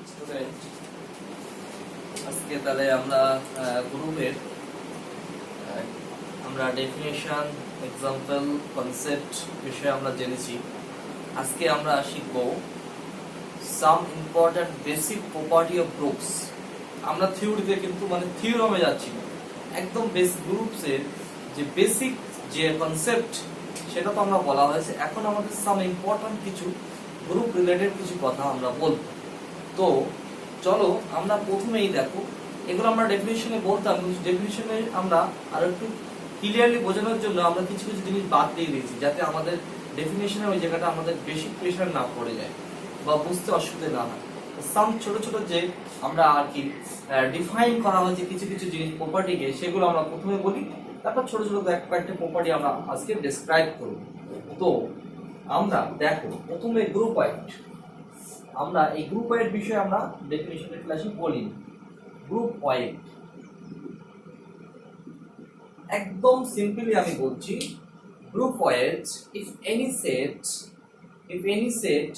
Student, আজকে তাহলে আমরা গ্রুপের আমরা ডেফিনেশন, এক্সাম্পল, কনসেপ্ট বিষয়ে আমরা জেনেছি। আজকে আমরা শিখব some important basic property of groups. আমরা থিওরিতে কিন্তু থিওরামে যাচ্ছি না, একদম বেসিক গ্রুপসের যে বেসিক যে কনসেপ্ট সেটা তো আমরা বলা হয়েছে। এখন আমাদের সাম ইম্পর্টেন্ট কিছু গ্রুপ রিলেটেড কিছু কথা আমরা বলবো। তো চলো আমরা প্রথমেই দেখো, এগুলো আমরা ডেফিনিশনে বলতাম, কিন্তু ডেফিনিশনে আমরা আরো একটু ক্লিয়ারলি বোঝানোর জন্য আমরা কিছু কিছু জিনিস বাদ দিয়ে দিয়েছি, যাতে আমাদের ডেফিনিশনে ওই জায়গাটা আমাদের বেশি প্রেশার না পড়ে যায় বা বুঝতে অসুবিধা না হয়। সাম ছোট ছোট যে আমরা আর কি ডিফাইন করা হয়েছে কিছু কিছু জিনিস প্রপার্টিকে, সেগুলো আমরা প্রথমে বলি, তারপর ছোট ছোট কয়েকটা প্রপার্টি আমরা আজকে ডেসক্রাইব করব। তো আমরা দেখো প্রথমে গ্রুপ ওয়াইড, আমরা এই গ্রুপ ওয়াইড বিষয়ে আমরা ডেফিনিশনের ক্লাসে বলি। গ্রুপ ওয়াইড একদম সিম্পলি আমি বলছি, group wide if any set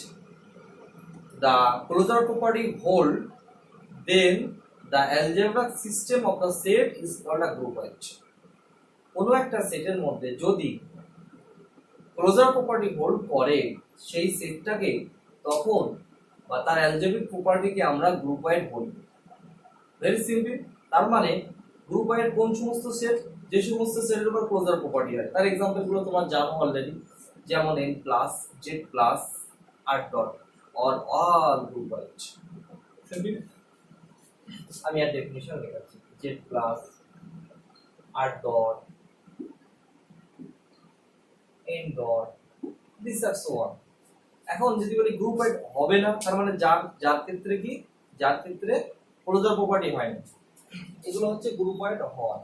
the closure property hold, then the algebraic system of the set is called a group wide. কোনো একটা সেটের মধ্যে যদি ক্লোজার প্রপার্টি হোল্ড করে সেই সেটটাকে, তখন বা তার অ্যালজেব্রিক প্রপার্টিকে আমরা গ্রুপ ওয়াইড বলি। Very simple. তার মানে গ্রুপ ওয়াইড কোন সমস্ত সেট, যে সমস্ত সেটের উপর ক্লোজার প্রপার্টি হয়। তার এক্সাম্পল গুলো তোমার জানো অলরেডি, যেমন n plus, z plus, r dot or all group wide. Simple. আমি আর ডেফিনিশন দেখাচ্ছি, z plus, r dot, n dot, this আর সো অন। এখন যদি বলি গ্রুপ ওয়াইড হবে না, তার মানে যার ক্ষেত্রে কি, যার ক্ষেত্রে ক্লোজার প্রপার্টি হয় না, এগুলো হচ্ছে গ্রুপ ওয়াইড হয়।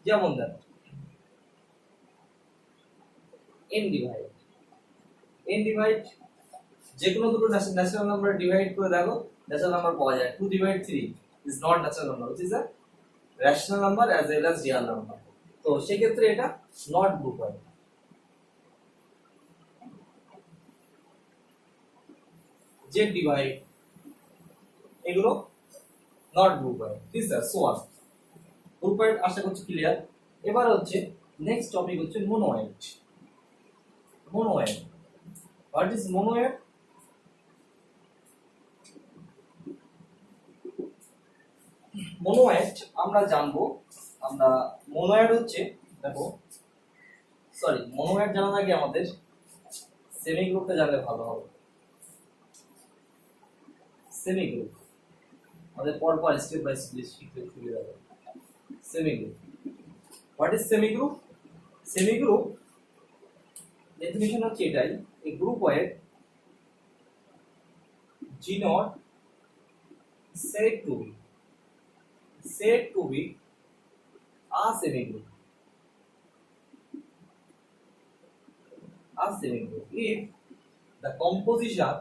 যেমন দেখো n ডিভাইড যে কোনো দুটো ন্যাচারাল নাম্বার ডিভাইড করে দেখো, ন্যাচারাল নাম্বার পাওয়া যায়। 2 divide 3 is not natural number, which is a rational number as well as real number. তো সেই ক্ষেত্রে এটা not group wide. z divide এগুলো নট গ্রুপ ওয়াইড, দিস আর সো অন। গ্রুপ ওয়াইড আশা করছি ক্লিয়ার। এবার হচ্ছে নেক্সট টপিক হচ্ছে মোনোওয়াইড। মোনোওয়াইড, হোয়াট ইজ মোনোওয়াইড? মোনোওয়াইড আমরা জানবো, আমরা মোনোওয়াইড হচ্ছে, দেখো সরি, মোনোওয়াইড জানার আগে আমাদের সেমি গ্রুপটা জানলে ভালো হবে। সেমি গ্রুপ আমাদের পরপর স্টেপ বাই স্টেপ শিখতে চলে যাবে। Semigroup, what is semigroup? Semigroup definition হচ্ছে এটাই, a group wide G not said to be a semi group if the composition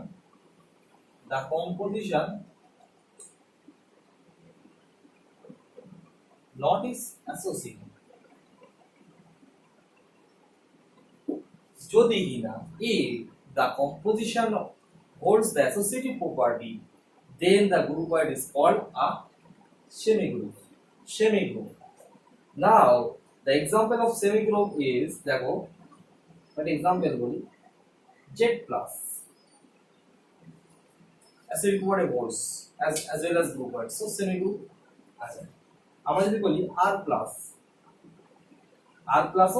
not is associated, যদি কিনা if the composition holds the associative property, then the group wide is called a semi group. Now the example of semi group is, দেখো একটা example বলি, z plus associative property holds as well as group wide, so semi group আছে। আমরা যদি বলি r plus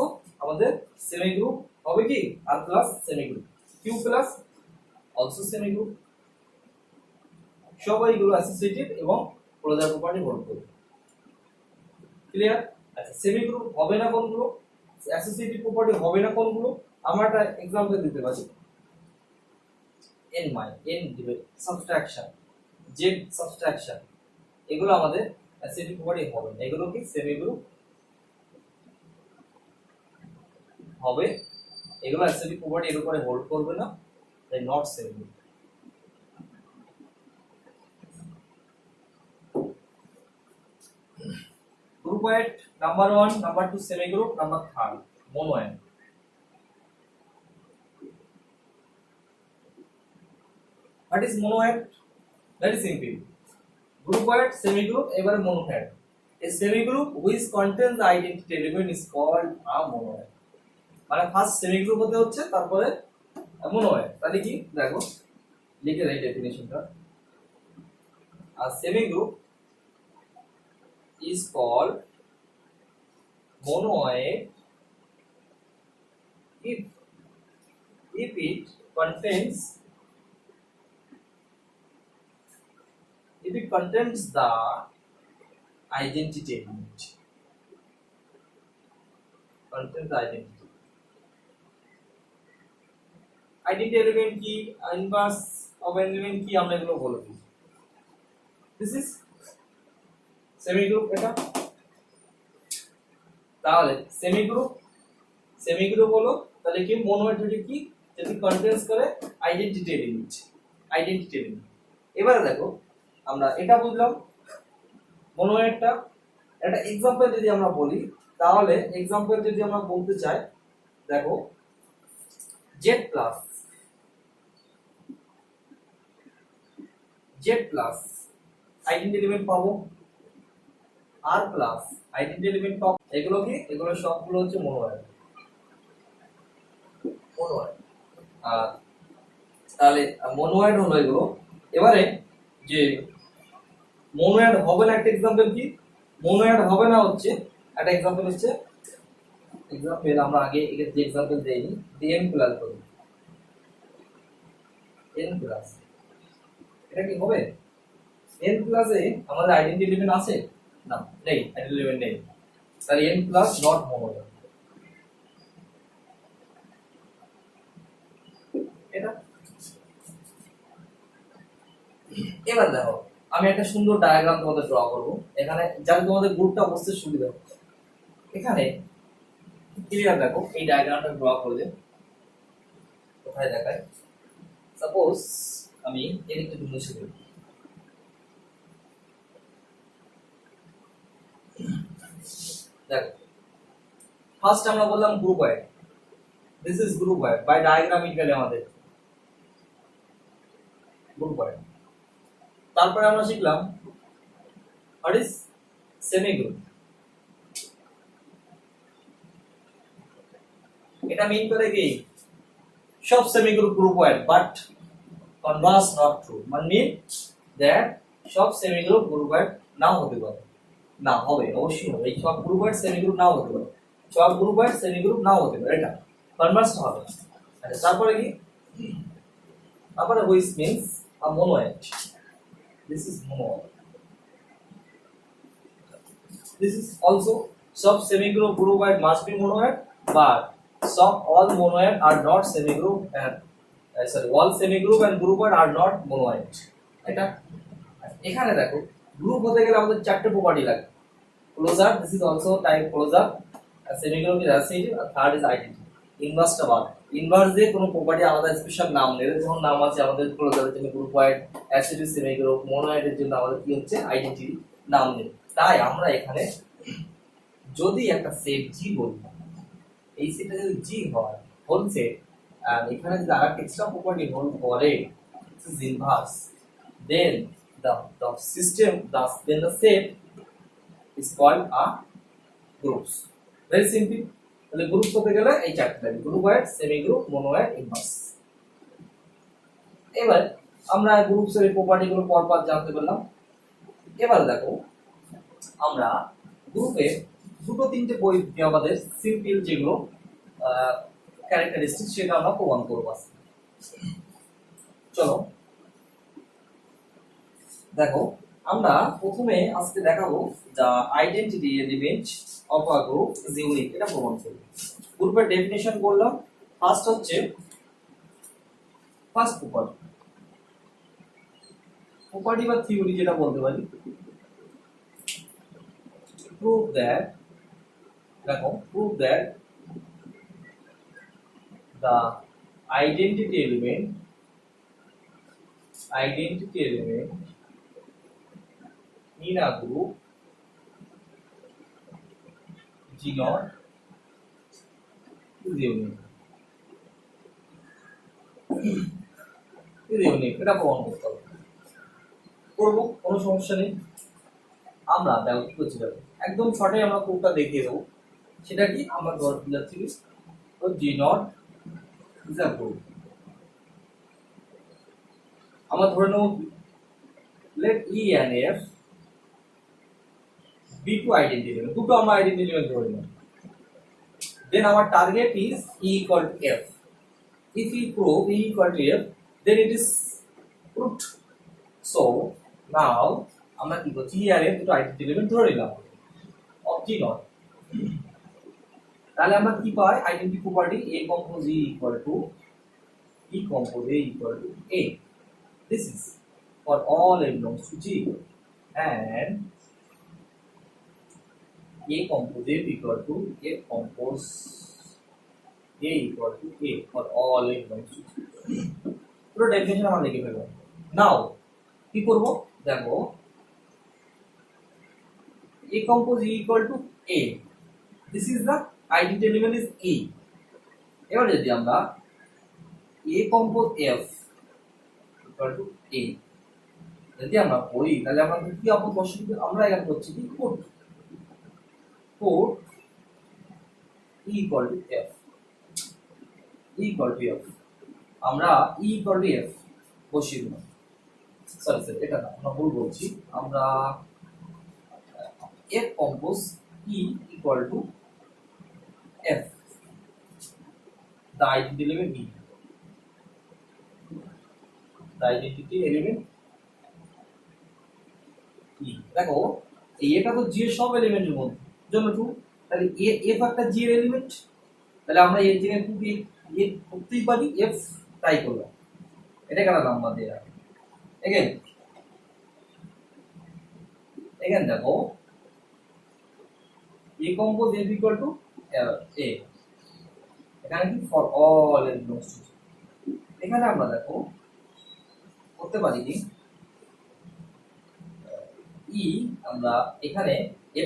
ও আমাদের semi group হবে কি, r plus semigroup, q plus also semigroup. সবাইগুলো অ্যাসোসিয়েটিভ এবং ক্লোজার প্রপার্টি হোল্ড করবে। ক্লিয়ার? আচ্ছা, সেমি গ্রুপ হবে না কোনগুলো, অ্যাসোসিয়েটিভ প্রপার্টি হবে না কোনগুলো, আমরা একটা एग्जांपल দিতে পারি। n সাবট্রাকশন, z সাবট্রাকশন, এগুলো আমাদের অ্যাসোসিয়েটিভ প্রপার্টি হবে না, এগুলো কি সেমি গ্রুপ হবে, এগুলো অ্যাসোসিয়েটিভ প্রপার্টি এর উপরে হোল্ড করবে না, তাই not semi group. Group wide number 1, number 2 semi group, number 3 monoid. What is monoid? Very simple. Groupoid, semigroup, এবারে monoid. A semigroup which contains the identity element is called a monoid. মানে first সেমিগ্রুপ হতে হচ্ছে তারপরে monoid. তাহলে কি দেখো লিখে দেই ডেফিনিশনটা। A semigroup is called monoid if it contains the identity element. Contains the identity. Identity element কি, inverse of element কি আমরা এগুলো বলে দিই। This is semigroup এটা। তাহলে সেমিগ্রুপ হলো তাহলে কি monoid কি যদি কন্টেন্স করে আইডেন্টিটি এলিমেন্ট। এবারে দেখো আমরা এটা বুঝলাম monoidটা। একটা एग्जांपल যদি আমরা বলি তাহলে एग्जांपल যদি আমরা বলতে চাই দেখো z প্লাস আইডেন্টিটি এলিমেন্ট পাবো, r প্লাস আইডেন্টিটি এলিমেন্ট পাবো। এগুলো কি, এগুলো সবগুলো হচ্ছে monoid। তাহলে monoid হলো এগুলো। এবারে যে monoid হবে না একটা एग्जांपल কি, monoid হবে না হচ্ছে একটা एग्जांपल হচ্ছে আমরা আগে এর যে एग्जांपल দেইনি n প্লাস বলি n প্লাস এটা কি হবে n প্লাসে আমাদের আইডেন্টিটি এলিমেন্ট আছে না, নেই, আইডেন্টিটি এলিমেন্ট নেই। তাহলে n প্লাস নট monoid এটা। এবার দেখো আমি একটা সুন্দর ডায়াগ্রাম তোমাদের ড্র করব এখানে যাতে তোমাদের গ্রুপটা বুঝতে সুবিধা হবে। এখানে ক্লিয়ার দেখো এই ডায়াগ্রামটা ড্র করলে কোথায় দেখায়, সাপোজ আমি এদিকে একটু মুছে দেব। দেখো ফার্স্ট আমরা বললাম গ্রুপওয়াইড, দিস ইজ গ্রুপওয়াইড বাই ডায়াগ্রাম গেলে আমাদের গ্রুপওয়াইড। তারপরে আমরা শিখলাম হোয়াট ইজ সেমিগ্রুপ। এটা মিন করে কি সব সেমিগ্রুপ গ্রুপওয়াইড বাট কনভার্স নট ট্রু, মানে দ্যাট সব সেমিগ্রুপ গ্রুপওয়াইড নাও হতে পারে, না হবে অবশ্যই হবে। এই সব গ্রুপওয়াইড সেমিগ্রুপ নাও হতে পারে, সব গ্রুপওয়াইড সেমিগ্রুপ নাও হতে পারে, এটা কনভার্স হবে। আচ্ছা তারপরে কি, তারপরে which means a monoid. This is monoid. This is also sub semigroup groupoid must be monoid, but some all monoid are not semigroup and all semigroup and groupoid are not monoid. এটা এখানে দেখো group হতে গেলে আমাদের চারটি property লাগে। Closure, this is also type closure, semigroup is acidity, আর third is identity. ইনভার্সটা বাদ, ইনভার্স দিয়ে কোনো প্রপার্টি আলাদা স্পেশাল নাম নেই, যেমন নাম আছে আমাদের ক্লোজারের জন্য গ্রুপওয়াইড, অ্যাসিডিক সেমিগ্রুপ, মোনোয়েডের জন্য আমাদের কি হচ্ছে আইডেন্টিটি নাম নেই। তাই আমরা এখানে যদি একটা সেট জি বলি, এই সেটটা যদি জি হয় হোল সেট, আর এখানে যদি আরেকটা এক্সট্রা প্রপার্টি হোল করে this is inverse, then the system then the set is called a groups. Very simple. তাহলে গ্রুপ করতে গেলে এই চারটি লাগে, গ্রুপওয়াইড, সেমিগ্রুপ, মোনোয়েড, ইনভার্স। এবার আমরা গ্রুপসের এই প্রপার্টিগুলো পরপর জানতে পারলাম। এবার দেখো আমরা গ্রুপে দুটো তিনটে বই আমাদের সিম্পল যেগুলো ক্যারেক্টারিস্টিক সেটা আমরা প্রমাণ করব। চলো দেখো আমরা প্রথমে আজকে দেখাবো যা identity element of a group is unique, এটা প্রমাণ করব। গ্রুপের ডেফিনিশন করলাম, ফার্স্ট হচ্ছে ফার্স্ট প্রপার্টি বা থিওরি যেটা বলতে পারি, prove that দেখো prove that the identity element in a group G naught is unique. Is unique, এটা প্রমাণ করতে হবে। করবো, কোনো সমস্যা নেই। আমরা দেখো কি করছি, দেখো একদম শর্টে আমরা কোডটা দেখিয়ে দেবো। সেটা কি, আমরা ধর যাচ্ছি G not is a group. আমরা ধরে নেব let e and f be two identity element, দুটো আমরা আইডেন্টি এলিমেন্ট ধরে নেব। দেন our target is e equal to f. If we prove e equal to f, then it is proved. So now আমরা কি করছি, e আর f দুটো identity element ধরে নিলাম অফ জি নট। তাহলে আমরা কি পাই, identity property a compose e equal to e compose a equal to a. This is for all a belongs to G, and a compose f equal to a compose a equal to a for all a belongs to G. পুরো definition আমরা লিখে ফেলবো। নাও কি করব, দেখো a compose e equal to a, this is the identity element is e. এবার যদি আমরা a compose f equal to a যদি আমরা করি, তাহলে আমরা কি পাবো, আমরা এখানে করছি কি code e equal to f, e equal to f, আমরা e equal to f বসিয়ে দিলাম। সরি এটা না, আমরা ভুল বলছি। আমরা f compose e equal to f, the identity element e, the identity element e। দেখো এটা তো জি এর সব এলিমেন্টের মধ্যে জন্য টু, তাহলে এ এফ একটা জি এর এলিমেন্ট, তাহলে আমরা এর জায়গায় টু দিয়ে এ করতেই পারি, এফ ট্রাই করলাম, এটা কেন নাম্বার দিয়ে রাখি। এখানে দেখো a compose f equal to a, এখানে কি ফর অল এর belongs to G। এখানে আমরা দেখো করতে পারি কি, ই আমরা এখানে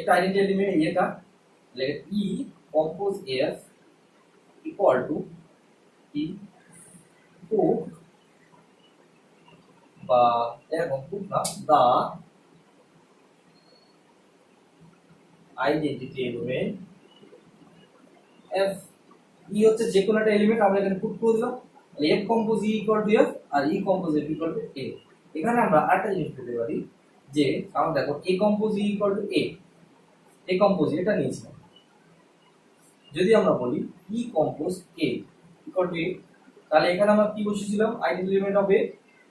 f টা আইডেন্টি এলিমেন্ট এটা, let e compose f equal to e to, বা এরকম টু না, the identity element f, e হচ্ছে যে কোনো একটা এলিমেন্ট আমরা এখানে পুট করে দিলাম, তাহলে f compose e equal to f আর e compose f equal to a। এখানে আমরা আরেকটা জিনিস পেতে পারি যে, কারণ দেখো a compose e equal to a compose এটা নিয়েছিলাম, যদি আমরা বলি e compose a equal to a, তাহলে এখানে আমরা কি বসিয়েছিলাম, আইডেন্টি এলিমেন্ট অফ a,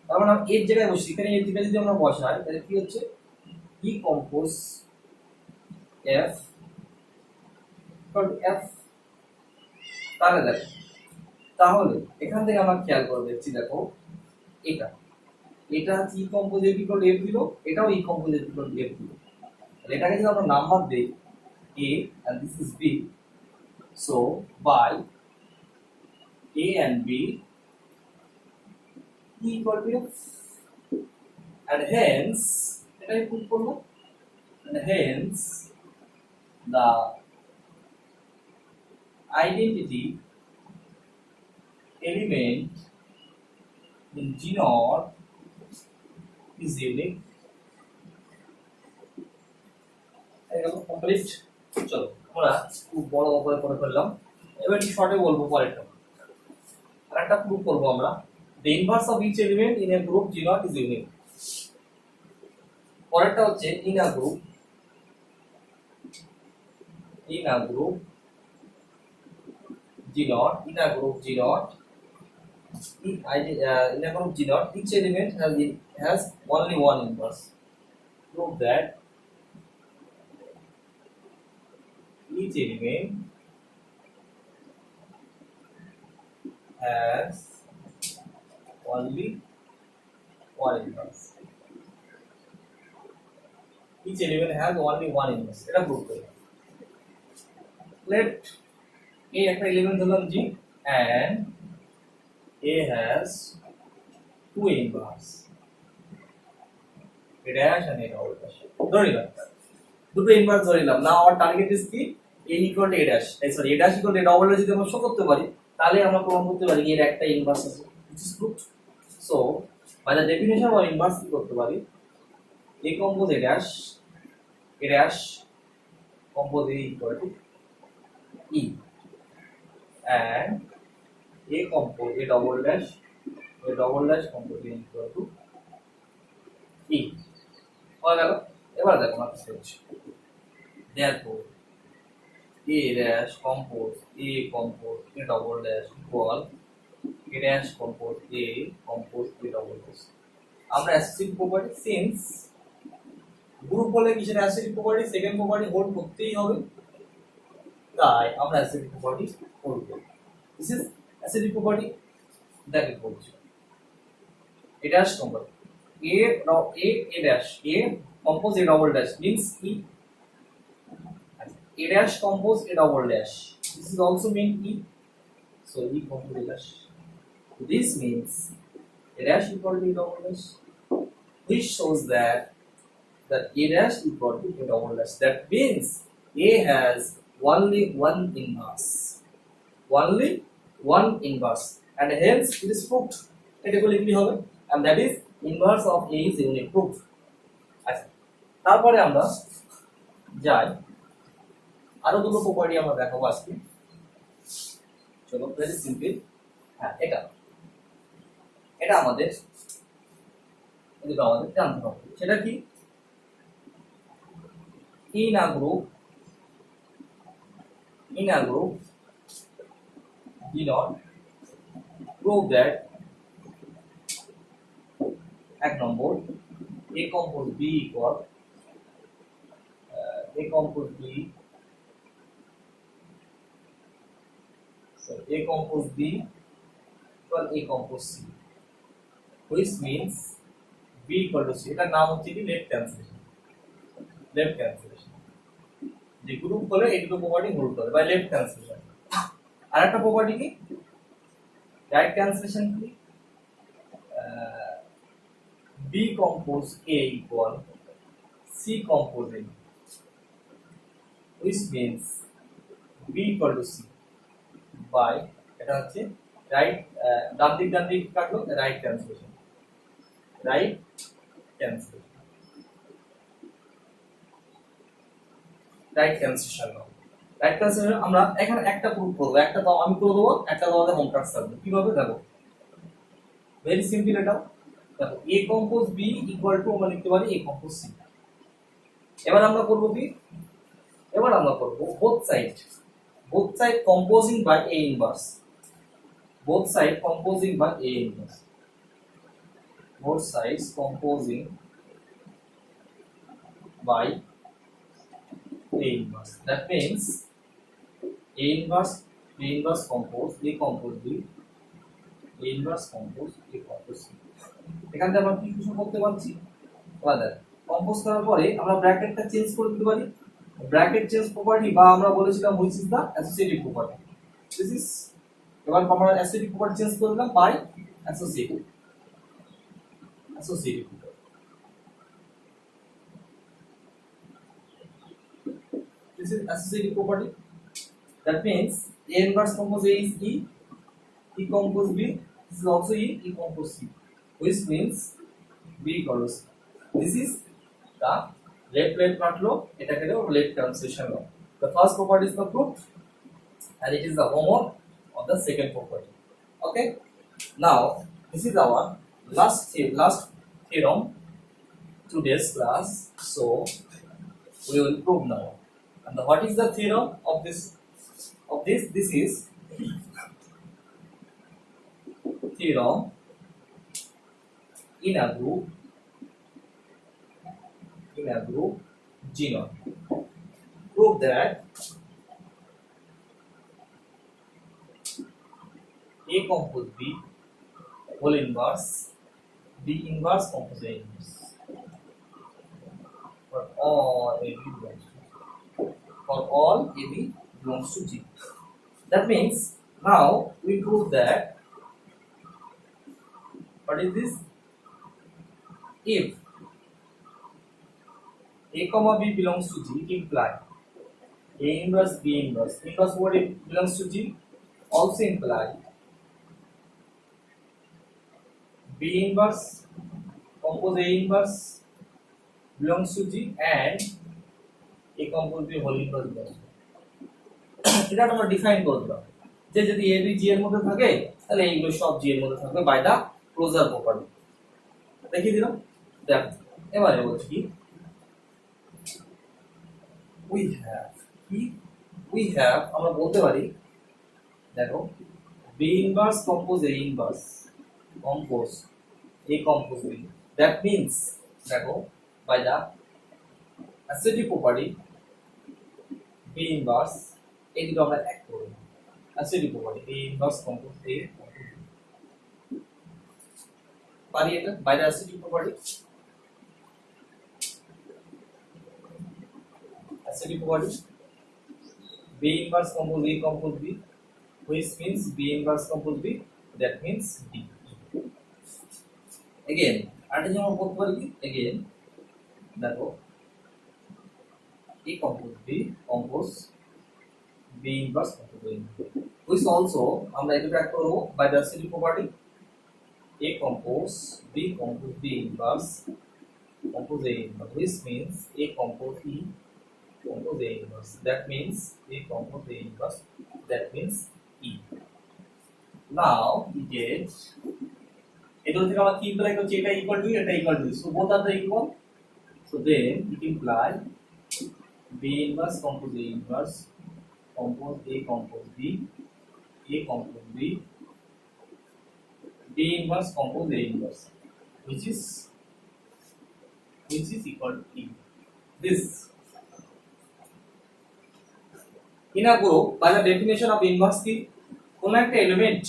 তার মানে এর জায়গায় বসি, এখানে এর জায়গায় যদি আমরা বসাই তাহলে কি হচ্ছে e compose f equal to f। তাহলে দেখো, তাহলে এখান থেকে আমরা খেয়াল করে দেখছি, দেখো এটা হচ্ছে E compose f equal to f দিল, এটাও E compose f equal to f দিল, তাহলে এটাকে যদি আমরা নাম্বার দেই a and this is b, so by a and b e equal to f, and hence এটাই প্রুভ করব, and hence the identity element in G naught is unique। Complete. চলো আমরা খুব বড় করে করে ফেললাম, এবার একটু শর্টে বলবো পরেরটা। আরেকটা প্রুফ করব আমরা, the inverse of each element in a group G naught is unique। পরেরটা হচ্ছে in a group G naught, in a group G naught, in a group G naught, each element has only one inverse. Prove that each element has only one inverse. Each element has only one inverse. এটা prove করি। Let a একটা element ধরলাম G and a has two inverse, a dash and a double dash। ধরে নিলাম দুটো inverse ধরে নিলাম। নাও our target is কি, a equal to a dash, sorry a dash equal to a double dash যদি আমরা শো করতে পারি, তাহলে আমরা প্রমাণ করতে পারি এর একটা ইনভার্স আছে, which is proved। So by the definition or inverse কি করতে পারি, a compose a dash compose a equal to e and a compose a double dash compose a equal to e হয়ে গেল। এবার দেখো না কি হচ্ছে, therefore a dash compose a double dash equal a dash compose a double dash। আমরা associative property since group বলে কিসের associative property second property hold করতেই হবে, তাই আমরা অ্যাসোসিয়েটিভ প্রপার্টি হোল্ড করব। This is associative property that is বলছে a dash compose a dash a compose a double dash means e, a dash compose a double dash, this is also mean e, so e compose a dash, this means a dash equal to a double dash, which shows that a dash equal to a double dash, that means a has only one inverse and hence it is proved, এটা বলে কি হবে, and that is inverse of a is unique proof। আচ্ছা তারপরে আমরা যাই আরো দুটো প্রপার্টি আমরা দেখাবো আজকে, চলো ভেরি সিম্পল। হ্যাঁ এটা আমাদের জানতে হবে, সেটা কি, in a group do not prove that এক নম্বর a compose b equal a compose b equal a compose c, which means b equal to c, এটার নাম হচ্ছে কি লেফট ক্যান্সেলেশন, যে গ্রুপ হলে এই দুটো প্রপার্টি হোল্ড করে বাই লেফট ক্যান্সেলেশন। আর একটা প্রপার্টি কি রাইট ক্যান্সেলেশন, কি b compose a equal c compose a, which means b equal to c by এটা হচ্ছে রাইট ডান দিক কাটলো রাইট ক্যান্সেলেশন আমরা এখানে একটা প্রুফ করবো, একটা দাও আমি করে দেবো, একটা তোমাদের হোম টাস্ক থাকবে, কিভাবে দেখো ভেরি সিম্পল। এটা দেখো a compose b equal to আমরা লিখতে পারি a কম্পোজ c। এবার আমরা করব কি, both side composing by a inverse, both sides composing by a inverse, that means a inverse compose a compose b, a inverse compose a compose c। এখান থেকে আমরা কি কিছু করতে পারছি, আলাদা কম্পোজ করার পরে আমরা ব্র্যাকেটটা চেঞ্জ করে দিতে পারি, ব্র্যাকেট চেঞ্জ প্রপার্টি বা আমরা বলেছিলাম which is the associative property, this is এবার আমরা অ্যাসোসিয়েটিভ প্রপার্টি চেঞ্জ করে দিলাম by associative property, this is associative property, that means a inverse compose a is e compose b, this is also e compose c, which means b equals, this is the left কাটলো এটাকে দাও left translation law, the first property is the proof and it is the homework of the second property। Okay, now this is our last theorem today's class, so we will prove now, and what is the theorem of this this is theorem in a group G0, prove that a compose b whole inverse b inverse compose a inverse for all AB belongs to G. That means now we prove that, what is this, if a comma b belongs to G, it implies a inverse b inverse what it belongs to G also imply B inverse compose A inverse belongs to G and A compose B whole inverse belongs to এটা তোমরা define করে দাও যে যদি A B G এর মধ্যে থাকে তাহলে এইগুলো সব G এর মধ্যে থাকবে বাই দা ক্লোজার প্রপার্টি দেখিয়ে দিলাম দেখো এবারে বলছি কি we have আমরা বলতে পারি দেখো B inverse compose A inverse compose A compose B that means দেখো by the acidity property B inverse এই দুটো আমরা এক করব acidity property B inverse compose A compose B পারি এটা by the acidity property B inverse compose A compose B which means B inverse compose B that means D again আরেকটা যেমন বলতে পারি কি again দেখো A compose B compose B inverse compose A which also আমরা এটা track করব by the acidity property A compose B compose B inverse compose A inverse which means A compose E compose A inverse that means A compose A inverse that means E now we get এগুলো থেকে আমরা কি imply করছি এটা equal to এটা equal to so both are the equal so then it imply B inverse compose A inverse compose A compose B A compose B B inverse compose A inverse which is equal to E this in a group by the definition of inverse কি কোন একটা element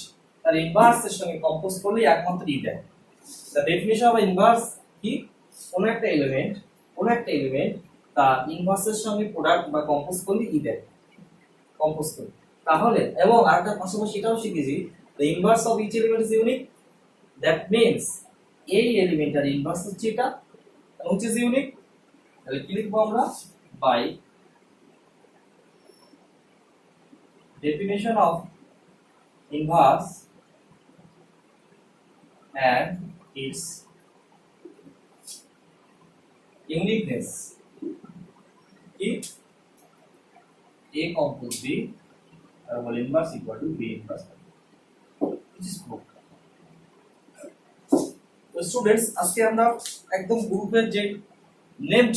তার inverse এর সঙ্গে compose করলে একমাত্র ই দেয় the definition of inverse কি কোন একটা এলিমেন্ট তার ইনভার্স এর সঙ্গে প্রোডাক্ট বা কম্পোজ করলে ই দেয় কম্পোজ করলে তাহলে এবং আরেকটা পাশাপাশি এটাও শিখেছি the inverse of each element is unique that means এই এলিমেন্টের ইনভার্স হচ্ছে এটা which is unique তাহলে কি লিখবো আমরা by definition of inverse and its uniqueness if A compose B whole inverse equal to B inverse which is proof তো students আজকে আমরা একদম গ্রুপের যে নেমড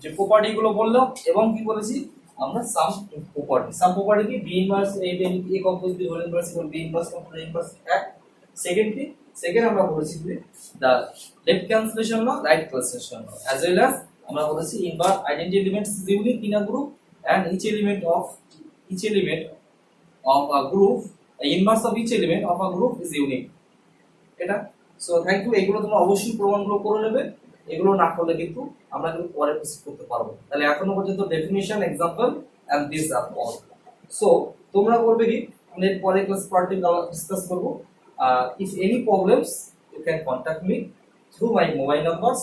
যে প্রপার্টি গুলো বললাম এবং কি বলেছি আমরা সাম প্রপার্টি কি B inverse A compose B whole inverse equal B inverse compose A inverse এক সেকেন্ড আমরা বলেছি যে the left cancellation law right cancellation law as well as আমরা বলেছি inverse identity elements is unique in a group and each element of a group inverse of each element of a group is unique এটা so thank you এগুলো তোমরা অবশ্যই প্রমাণগুলো করে নেবে এগুলো না করলে কিন্তু আমরা কিন্তু পরে প্রসিড করতে পারবো তাহলে এখনো পর্যন্ত definition example and this are all so তোমরা করবে কি আমরা পরে ক্লাস পার্টে ডিসকাস করব if any problems you can contact me through my mobile numbers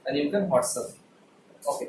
and you can WhatsApp okay